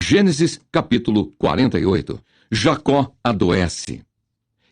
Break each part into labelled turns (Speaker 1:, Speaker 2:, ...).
Speaker 1: Gênesis capítulo 48. Jacó adoece.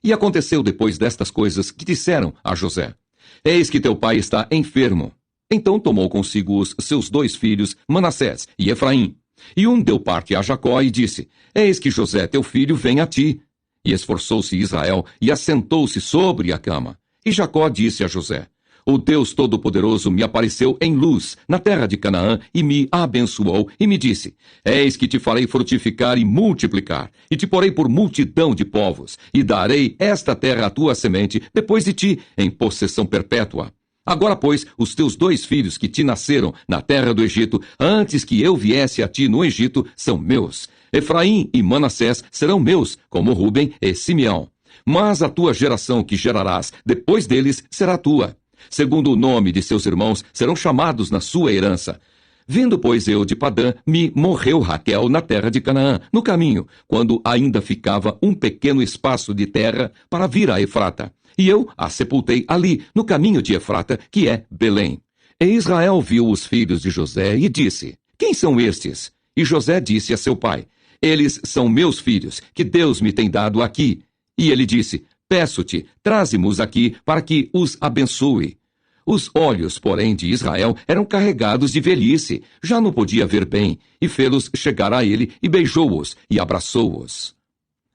Speaker 1: E aconteceu depois destas coisas que disseram a José: Eis que teu pai está enfermo. Então tomou consigo os seus 2 filhos, Manassés e Efraim. E um deu parte a Jacó e disse: Eis que José teu filho vem a ti. E esforçou-se Israel e assentou-se sobre a cama. E Jacó disse a José: O Deus Todo-Poderoso me apareceu em luz na terra de Canaã e me abençoou e me disse: Eis que te farei frutificar e multiplicar, e te porei por multidão de povos, e darei esta terra à tua semente depois de ti, em possessão perpétua. Agora, pois, os teus 2 filhos que te nasceram na terra do Egito, antes que eu viesse a ti no Egito, são meus. Efraim e Manassés serão meus, como Rúben e Simeão. Mas a tua geração que gerarás depois deles será tua. Segundo o nome de seus irmãos, serão chamados na sua herança. Vindo, pois, eu de Padã, me morreu Raquel na terra de Canaã, no caminho, quando ainda ficava um pequeno espaço de terra para vir a Efrata. E eu a sepultei ali, no caminho de Efrata, que é Belém. E Israel viu os filhos de José e disse: Quem são estes? E José disse a seu pai: Eles são meus filhos, que Deus me tem dado aqui. E ele disse: Peço-te, traze-mos aqui para que os abençoe. Os olhos, porém, de Israel eram carregados de velhice, já não podia ver bem, e fê-los chegar a ele, e beijou-os, e abraçou-os.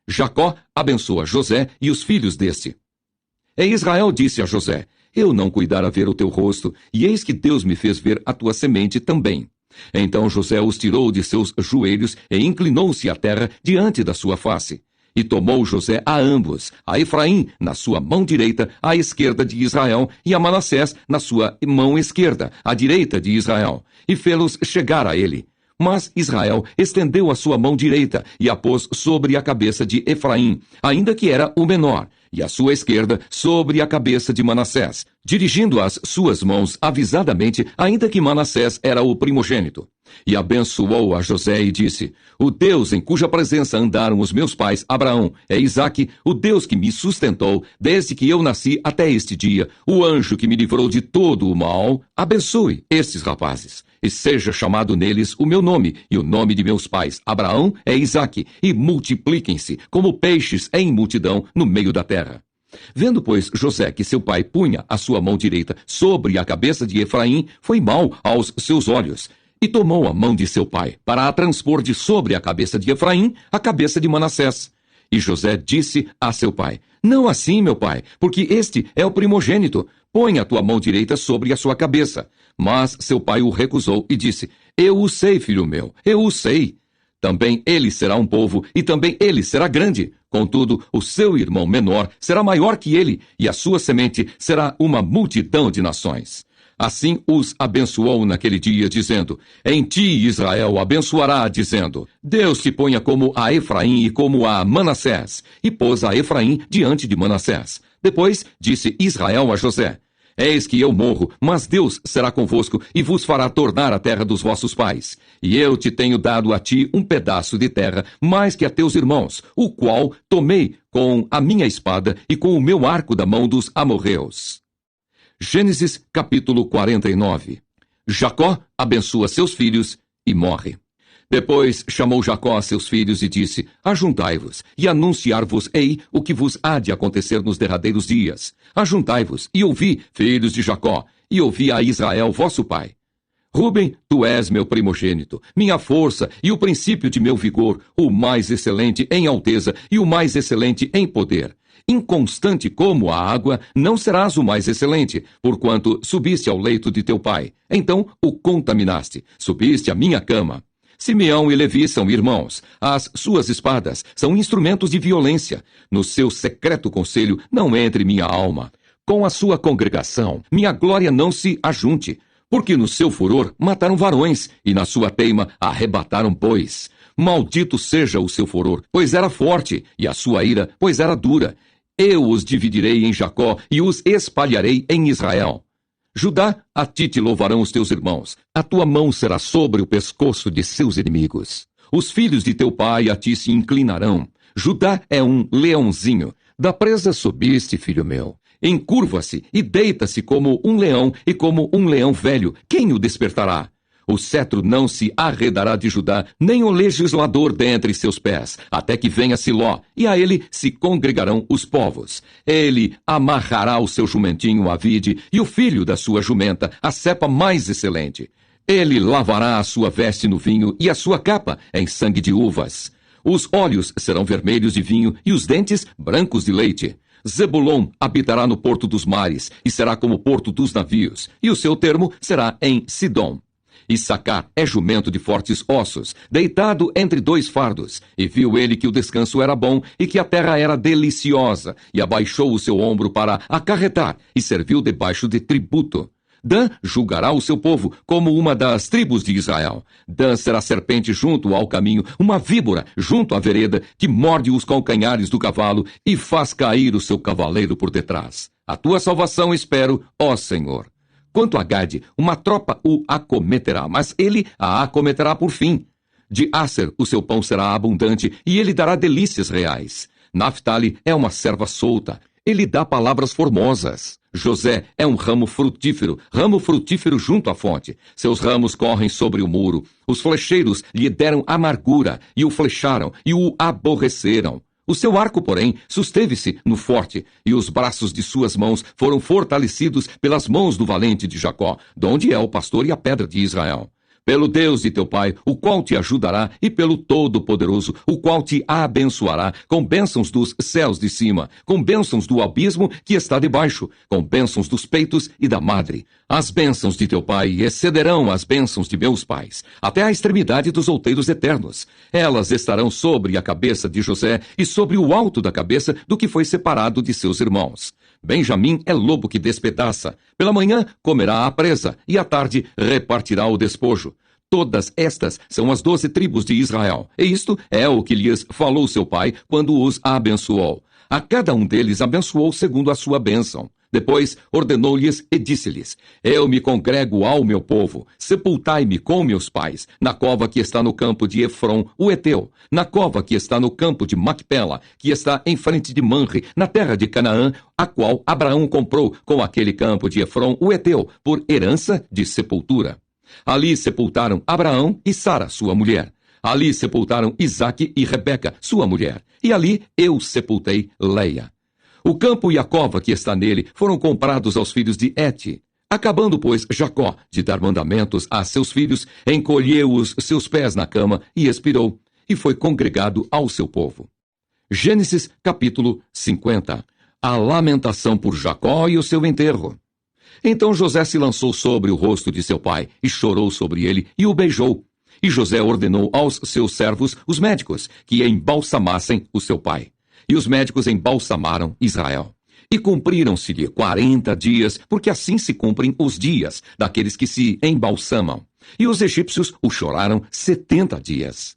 Speaker 1: Jacó abençoa José e os filhos deste. E Israel disse a José: Eu não cuidara ver o teu rosto, e eis que Deus me fez ver a tua semente também. Então José os tirou de seus joelhos, e inclinou-se à terra diante da sua face. E tomou José a ambos, a Efraim na sua mão direita, à esquerda de Israel, e a Manassés na sua mão esquerda, à direita de Israel, e fê-los chegar a ele. Mas Israel estendeu a sua mão direita e a pôs sobre a cabeça de Efraim, ainda que era o menor, e a sua esquerda sobre a cabeça de Manassés, dirigindo as suas mãos avisadamente, ainda que Manassés era o primogênito. E abençoou a José e disse: O Deus em cuja presença andaram os meus pais Abraão e Isaque, o Deus que me sustentou desde que eu nasci até este dia, o anjo que me livrou de todo o mal, abençoe estes rapazes, e seja chamado neles o meu nome e o nome de meus pais Abraão e Isaque, e multipliquem-se como peixes em multidão no meio da terra. Vendo, pois, José que seu pai punha a sua mão direita sobre a cabeça de Efraim, foi mau aos seus olhos, e tomou a mão de seu pai, para a transpor de sobre a cabeça de Efraim a cabeça de Manassés. E José disse a seu pai: Não assim, meu pai, porque este é o primogênito. Põe a tua mão direita sobre a sua cabeça. Mas seu pai o recusou e disse: Eu o sei, filho meu, eu o sei. Também ele será um povo, e também ele será grande. Contudo, o seu irmão menor será maior que ele, e a sua semente será uma multidão de nações. Assim os abençoou naquele dia, dizendo: Em ti Israel abençoará, dizendo: Deus te ponha como a Efraim e como a Manassés. E pôs a Efraim diante de Manassés. Depois disse Israel a José: Eis que eu morro, mas Deus será convosco e vos fará tornar a terra dos vossos pais. E eu te tenho dado a ti um pedaço de terra, mais que a teus irmãos, o qual tomei com a minha espada e com o meu arco da mão dos amorreus. Gênesis capítulo 49. Jacó abençoa seus filhos e morre. Depois chamou Jacó a seus filhos e disse: Ajuntai-vos, e anunciar-vos-ei o que vos há de acontecer nos derradeiros dias. Ajuntai-vos, e ouvi, filhos de Jacó, e ouvi a Israel vosso pai. Rúben, tu és meu primogênito, minha força e o princípio de meu vigor, o mais excelente em alteza e o mais excelente em poder. Inconstante como a água, não serás o mais excelente, porquanto subiste ao leito de teu pai. Então o contaminaste, subiste à minha cama. Simeão e Levi são irmãos. As suas espadas são instrumentos de violência. No seu secreto conselho não entre minha alma. Com a sua congregação, minha glória não se ajunte. Porque no seu furor mataram varões, e na sua teima arrebataram bois. Maldito seja o seu furor, pois era forte, e a sua ira, pois era dura. Eu os dividirei em Jacó, e os espalharei em Israel. Judá, a ti te louvarão os teus irmãos. A tua mão será sobre o pescoço de seus inimigos. Os filhos de teu pai a ti se inclinarão. Judá é um leãozinho. Da presa subiste, filho meu. Encurva-se e deita-se como um leão e como um leão velho. Quem o despertará? O cetro não se arredará de Judá, nem o legislador dentre seus pés, até que venha Siló, e a ele se congregarão os povos. Ele amarrará o seu jumentinho à vide, e o filho da sua jumenta, a cepa mais excelente. Ele lavará a sua veste no vinho, e a sua capa em sangue de uvas. Os olhos serão vermelhos de vinho, e os dentes brancos de leite. Zebulon habitará no porto dos mares, e será como o porto dos navios, e o seu termo será em Sidom. Issacar é jumento de fortes ossos, deitado entre dois fardos, e viu ele que o descanso era bom e que a terra era deliciosa, e abaixou o seu ombro para acarretar, e serviu debaixo de tributo. Dan julgará o seu povo como uma das tribos de Israel. Dan será serpente junto ao caminho, uma víbora junto à vereda, que morde os calcanhares do cavalo e faz cair o seu cavaleiro por detrás. A tua salvação espero, ó Senhor. Quanto a Gade, uma tropa o acometerá, mas ele a acometerá por fim. De Asser o seu pão será abundante, e ele dará delícias reais. Naphtali é uma serva solta, ele dá palavras formosas. José é um ramo frutífero junto à fonte. Seus ramos correm sobre o muro. Os flecheiros lhe deram amargura, e o flecharam, e o aborreceram. O seu arco, porém, susteve-se no forte, e os braços de suas mãos foram fortalecidos pelas mãos do valente de Jacó, donde é o pastor e a pedra de Israel. Pelo Deus de teu pai, o qual te ajudará, e pelo Todo-Poderoso, o qual te abençoará, com bênçãos dos céus de cima, com bênçãos do abismo que está debaixo, com bênçãos dos peitos e da madre. As bênçãos de teu pai excederão as bênçãos de meus pais, até a extremidade dos outeiros eternos. Elas estarão sobre a cabeça de José e sobre o alto da cabeça do que foi separado de seus irmãos. Benjamim é lobo que despedaça. Pela manhã comerá a presa, e à tarde repartirá o despojo. Todas estas são as 12 tribos de Israel, e isto é o que lhes falou seu pai quando os abençoou. A cada um deles abençoou segundo a sua bênção. Depois ordenou-lhes e disse-lhes: Eu me congrego ao meu povo, sepultai-me com meus pais, na cova que está no campo de Efron, o Eteu, na cova que está no campo de Macpela, que está em frente de Manre, na terra de Canaã, a qual Abraão comprou com aquele campo de Efron, o Eteu, por herança de sepultura. Ali sepultaram Abraão e Sara, sua mulher. Ali sepultaram Isaque e Rebeca, sua mulher. E ali eu sepultei Leia. O campo e a cova que está nele foram comprados aos filhos de Et. Acabando, pois, Jacó de dar mandamentos a seus filhos, encolheu os seus pés na cama e expirou, e foi congregado ao seu povo. Gênesis capítulo 50. A lamentação por Jacó e o seu enterro. Então José se lançou sobre o rosto de seu pai, e chorou sobre ele, e o beijou. E José ordenou aos seus servos, os médicos, que embalsamassem o seu pai. E os médicos embalsamaram Israel. E cumpriram-se-lhe 40 dias, porque assim se cumprem os dias daqueles que se embalsamam. E os egípcios o choraram 70 dias.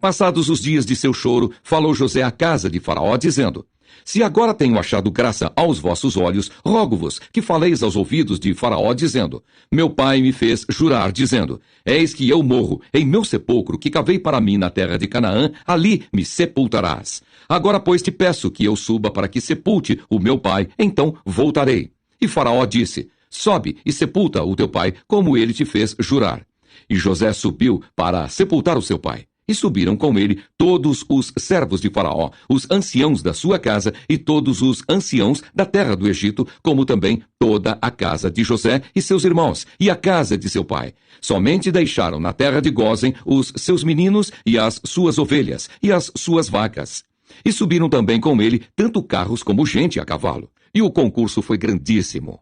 Speaker 1: Passados os dias de seu choro, falou José à casa de Faraó, dizendo: Se agora tenho achado graça aos vossos olhos, rogo-vos que faleis aos ouvidos de Faraó, dizendo: Meu pai me fez jurar, dizendo: Eis que eu morro, em meu sepulcro que cavei para mim na terra de Canaã, ali me sepultarás. Agora, pois, te peço que eu suba para que sepulte o meu pai, então voltarei. E Faraó disse: Sobe e sepulta o teu pai, como ele te fez jurar. E José subiu para sepultar o seu pai. E subiram com ele todos os servos de Faraó, os anciãos da sua casa e todos os anciãos da terra do Egito, como também toda a casa de José e seus irmãos, e a casa de seu pai. Somente deixaram na terra de Gósen os seus meninos e as suas ovelhas e as suas vacas. E subiram também com ele tanto carros como gente a cavalo. E o concurso foi grandíssimo.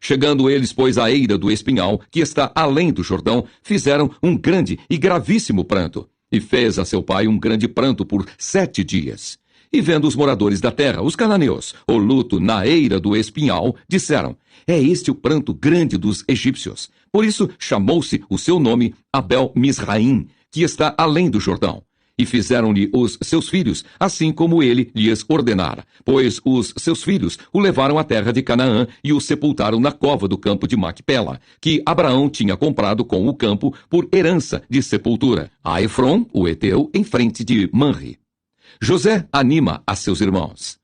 Speaker 1: Chegando eles, pois, à eira do Espinhal, que está além do Jordão, fizeram um grande e gravíssimo pranto. E fez a seu pai um grande pranto por 7 dias. E vendo os moradores da terra, os cananeus, o luto na eira do Espinhal, disseram: É este o pranto grande dos egípcios. Por isso chamou-se o seu nome Abel-Misraim, que está além do Jordão. E fizeram-lhe os seus filhos, assim como ele lhes ordenara. Pois os seus filhos o levaram à terra de Canaã e o sepultaram na cova do campo de Macpela, que Abraão tinha comprado com o campo por herança de sepultura, a Efron, o Eteu, em frente de Manre. José anima a seus irmãos.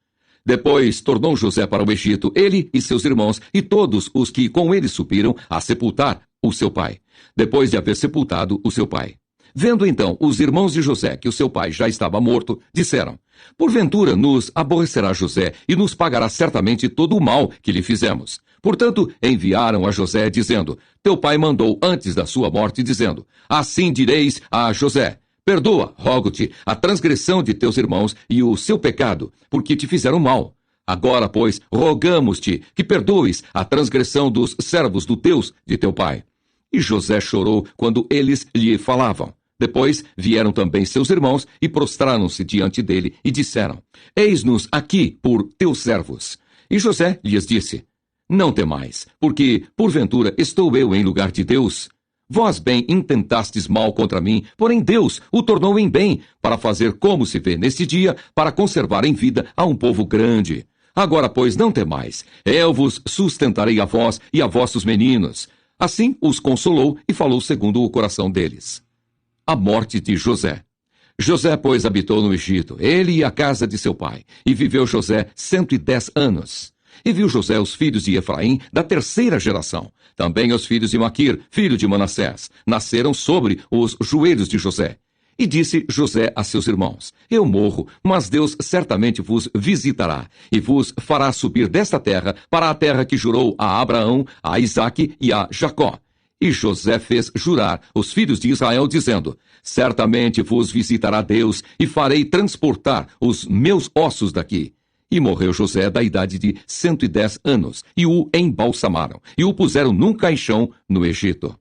Speaker 1: Depois tornou José para o Egito, ele e seus irmãos, e todos os que com ele subiram a sepultar o seu pai, depois de haver sepultado o seu pai. Vendo então os irmãos de José que o seu pai já estava morto, disseram: porventura nos aborrecerá José e nos pagará certamente todo o mal que lhe fizemos. Portanto, enviaram a José, dizendo: teu pai mandou antes da sua morte, dizendo: assim direis a José: perdoa, rogo-te, a transgressão de teus irmãos e o seu pecado, porque te fizeram mal. Agora, pois, rogamos-te que perdoes a transgressão dos servos do Deus de teu pai. E José chorou quando eles lhe falavam. Depois vieram também seus irmãos e prostraram-se diante dele e disseram: eis-nos aqui por teus servos. E José lhes disse: não temais, porque, porventura, estou eu em lugar de Deus? Vós bem intentastes mal contra mim, porém Deus o tornou em bem, para fazer como se vê neste dia, para conservar em vida a um povo grande. Agora, pois, não temais, eu vos sustentarei a vós e a vossos meninos. Assim os consolou e falou segundo o coração deles. A morte de José. José, pois, habitou no Egito, ele e a casa de seu pai, e viveu José 110 anos. E viu José os filhos de Efraim da terceira geração. Também os filhos de Maquir, filho de Manassés, nasceram sobre os joelhos de José. E disse José a seus irmãos: eu morro, mas Deus certamente vos visitará, e vos fará subir desta terra para a terra que jurou a Abraão, a Isaque e a Jacó. E José fez jurar os filhos de Israel, dizendo: certamente vos visitará Deus, e farei transportar os meus ossos daqui. E morreu José da idade de 110 anos, e o embalsamaram, e o puseram num caixão no Egito.